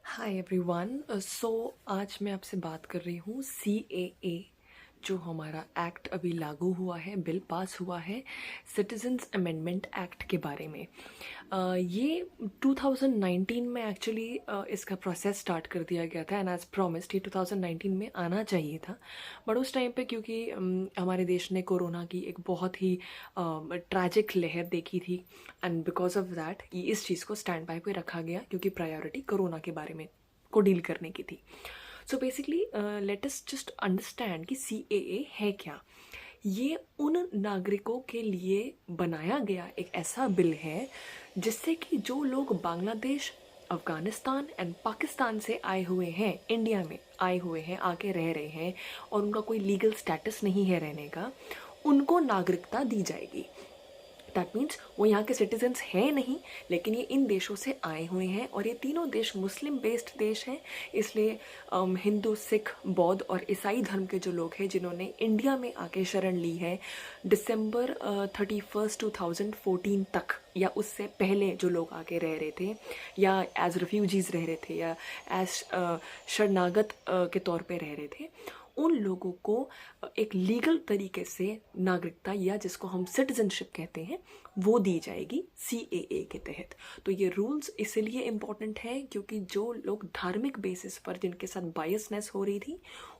Hi everyone. आज मैं आपसे बात कर रही हूँ CAA, जो हमारा एक्ट अभी लागू हुआ है, बिल पास हुआ है, सिटीजन्स अमेंडमेंट एक्ट के बारे में। ये 2019 में एक्चुअली इसका प्रोसेस स्टार्ट कर दिया गया था, एंड एज प्रॉमिस्ड ये 2019 में आना चाहिए था। बट उस टाइम पे क्योंकि हमारे देश ने कोरोना की एक बहुत ही ट्रैजिक लहर देखी थी, एंड बिकॉज ऑफ दैट ये इस चीज़ को स्टैंड बाय पे रखा गया, क्योंकि प्रायोरिटी कोरोना के बारे में को डील करने की थी। So basically let us just understand कि CAA है क्या। ये उन नागरिकों के लिए बनाया गया एक ऐसा बिल है जिससे कि जो लोग बांग्लादेश, अफगानिस्तान एंड पाकिस्तान से आए हुए हैं, इंडिया में आए हुए हैं, आके रह रहे हैं और उनका कोई लीगल स्टेटस नहीं है रहने का, उनको नागरिकता दी जाएगी। दैट मीन्स वो यहाँ के सिटीजन्स हैं नहीं, लेकिन ये इन देशों से आए हुए हैं, और ये तीनों देश मुस्लिम बेस्ड देश हैं। इसलिए हिंदू, सिख, बौद्ध और ईसाई धर्म के जो लोग हैं जिन्होंने इंडिया में आके शरण ली है दिसंबर 31 2014 तक, या उससे पहले जो लोग आके रह रहे थे, या एज रिफ्यूजीज़ रह रहे थे, या एज शरणागत के तौर पे रह रहे थे, उन लोगों को एक लीगल तरीके से नागरिकता, या जिसको हम सिटीजनशिप कहते हैं, वो दी जाएगी CAA के तहत। तो ये रूल्स इसलिए इम्पॉर्टेंट है क्योंकि जो लोग धार्मिक बेसिस पर जिनके साथ बायसनेस हो रही थी,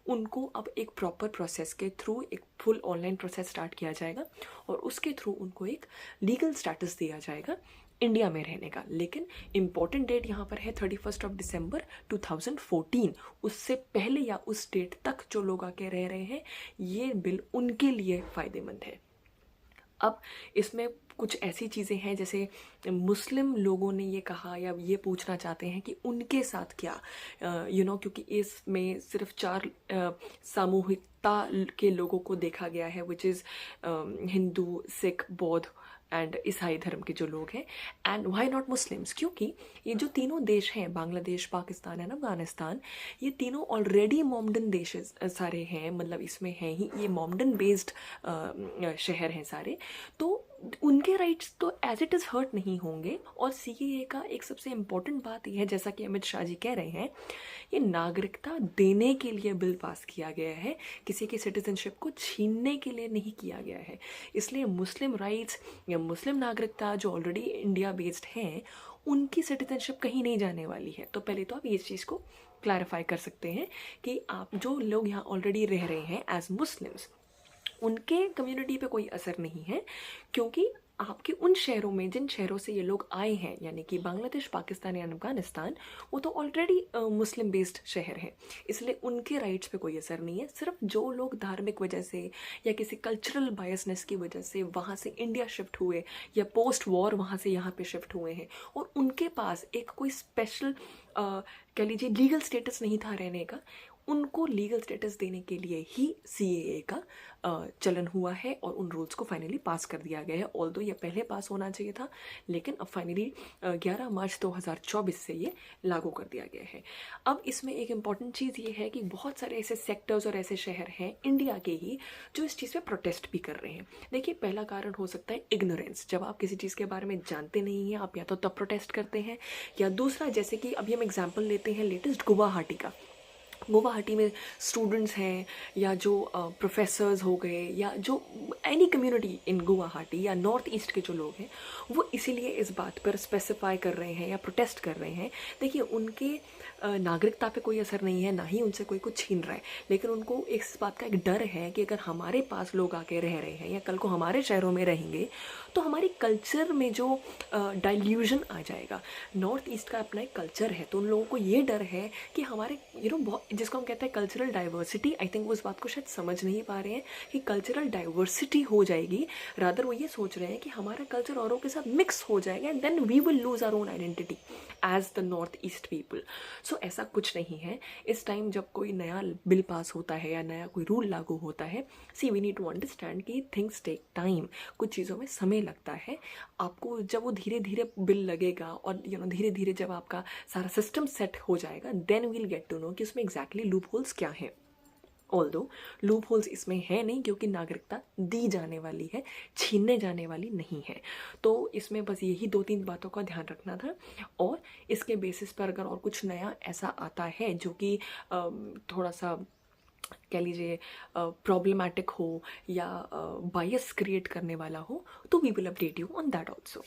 उनको अब एक प्रॉपर प्रोसेस के थ्रू एक फुल ऑनलाइन प्रोसेस स्टार्ट किया जाएगा, और उसके थ्रू उनको एक लीगल स्टेटस दिया जाएगा इंडिया में रहने का। लेकिन इम्पॉर्टेंट डेट यहाँ पर है 31 दिसंबर 2014। उससे पहले या उस डेट तक जो लोग आके रह रहे हैं, ये बिल उनके लिए फ़ायदेमंद है। अब इसमें कुछ ऐसी चीज़ें हैं, जैसे मुस्लिम लोगों ने ये कहा या ये पूछना चाहते हैं कि उनके साथ क्या, क्योंकि इसमें सिर्फ 4 सामूहिकता के लोगों को देखा गया है, विच इज़ हिंदू, सिख, बौद्ध एंड ईसाई धर्म के जो लोग हैं। एंड वाई नॉट मुस्लिम्स, क्योंकि ये जो तीनों देश हैं, बांग्लादेश, पाकिस्तान एंड अफगानिस्तान, ये तीनों ऑलरेडी मोमडन देश सारे हैं, मतलब इसमें हैं ही, ये मोमडन बेस्ड शहर हैं सारे। तो उनके राइट्स तो एज इट इज़ हर्ट नहीं होंगे। और CAA का एक सबसे इम्पॉर्टेंट बात यह है, जैसा कि अमित शाह जी कह रहे हैं, ये नागरिकता देने के लिए बिल पास किया गया है, किसी की सिटीजनशिप को छीनने के लिए नहीं किया गया है। इसलिए मुस्लिम राइट्स या मुस्लिम नागरिकता जो ऑलरेडी इंडिया बेस्ड हैं, उनकी सिटीजनशिप कहीं नहीं जाने वाली है। तो पहले तो आप इस चीज़ को क्लैरिफाई कर सकते हैं कि आप जो लोग यहाँ ऑलरेडी रह रहे हैं एज मुस्लिम्स, उनके कम्युनिटी पे कोई असर नहीं है, क्योंकि आपके उन शहरों में, जिन शहरों से ये लोग आए हैं, यानी कि बांग्लादेश, पाकिस्तान या अफगानिस्तान, वो तो ऑलरेडी मुस्लिम बेस्ड शहर हैं। इसलिए उनके राइट्स पे कोई असर नहीं है। सिर्फ जो लोग धार्मिक वजह से या किसी कल्चरल बायसनेस की वजह से वहाँ से इंडिया शिफ्ट हुए, या पोस्ट वॉर वहाँ से यहाँ पे शिफ्ट हुए हैं, और उनके पास एक कोई स्पेशल कह लीजिए लीगल स्टेटस नहीं था रहने का, उनको लीगल स्टेटस देने के लिए ही CAA का चलन हुआ है, और उन रूल्स को फाइनली पास कर दिया गया है। ऑल्दो ये पहले पास होना चाहिए था, लेकिन अब फाइनली 11 मार्च 2024 से ये लागू कर दिया गया है। अब इसमें एक इम्पॉर्टेंट चीज़ ये है कि बहुत सारे ऐसे सेक्टर्स और ऐसे शहर हैं इंडिया के ही जो इस चीज़ पे प्रोटेस्ट भी कर रहे हैं। देखिए, पहला कारण हो सकता है इग्नोरेंस। जब आप किसी चीज़ के बारे में जानते नहीं हैं, आप या तो तब प्रोटेस्ट करते हैं, या दूसरा, जैसे कि अभी हम एग्जाम्पल लेते हैं लेटेस्ट गुवाहाटी का। गुवाहाटी में स्टूडेंट्स हैं, या जो प्रोफेसर्स हो गए, या जो एनी कम्युनिटी इन गुवाहाटी या नॉर्थ ईस्ट के जो लोग हैं, वो इसीलिए इस बात पर स्पेसिफाई कर रहे हैं या प्रोटेस्ट कर रहे हैं। देखिए, उनके नागरिकता पे कोई असर नहीं है, ना ही उनसे कोई कुछ छीन रहा है, लेकिन उनको इस बात का एक डर है कि अगर हमारे पास लोग आके रह रहे हैं, या कल को हमारे शहरों में रहेंगे, तो हमारी कल्चर में जो डाइल्यूजन आ जाएगा। नॉर्थ ईस्ट का अपना एक कल्चर है, तो उन लोगों को ये डर है कि हमारे बहुत, जिसको हम कहते हैं कल्चरल डाइवर्सिटी, आई थिंक वो इस बात को शायद समझ नहीं पा रहे हैं कि कल्चरल डाइवर्सिटी हो जाएगी। रादर वो ये सोच रहे हैं कि हमारा कल्चर औरों के साथ मिक्स हो जाएगा, and then we will lose our own identity as the north east people. So ऐसा कुछ नहीं है। इस टाइम जब कोई नया बिल पास होता है या नया कोई रूल लागू होता है, सी वी नीड टू अंडरस्टैंड कि थिंग्स टेक टाइम, कुछ चीज़ों में समय लगता है। आपको जब वो धीरे धीरे बिल लगेगा, और धीरे धीरे जब आपका सारा सिस्टम सेट हो जाएगा, then we'll get to know कि उसमें एग्जैक्टली लूप होल्स क्या हैं। ऑल्दो लूप होल्स इसमें है नहीं क्योंकि नागरिकता दी जाने वाली है, छीनने जाने वाली नहीं है। तो इसमें बस यही 2-3 बातों का ध्यान रखना था। और इसके बेसिस पर अगर और कुछ नया ऐसा आता है जो कि थोड़ा सा कह लीजिए प्रॉब्लमैटिक हो या बायस क्रिएट करने वाला हो, तो we will update you on that also.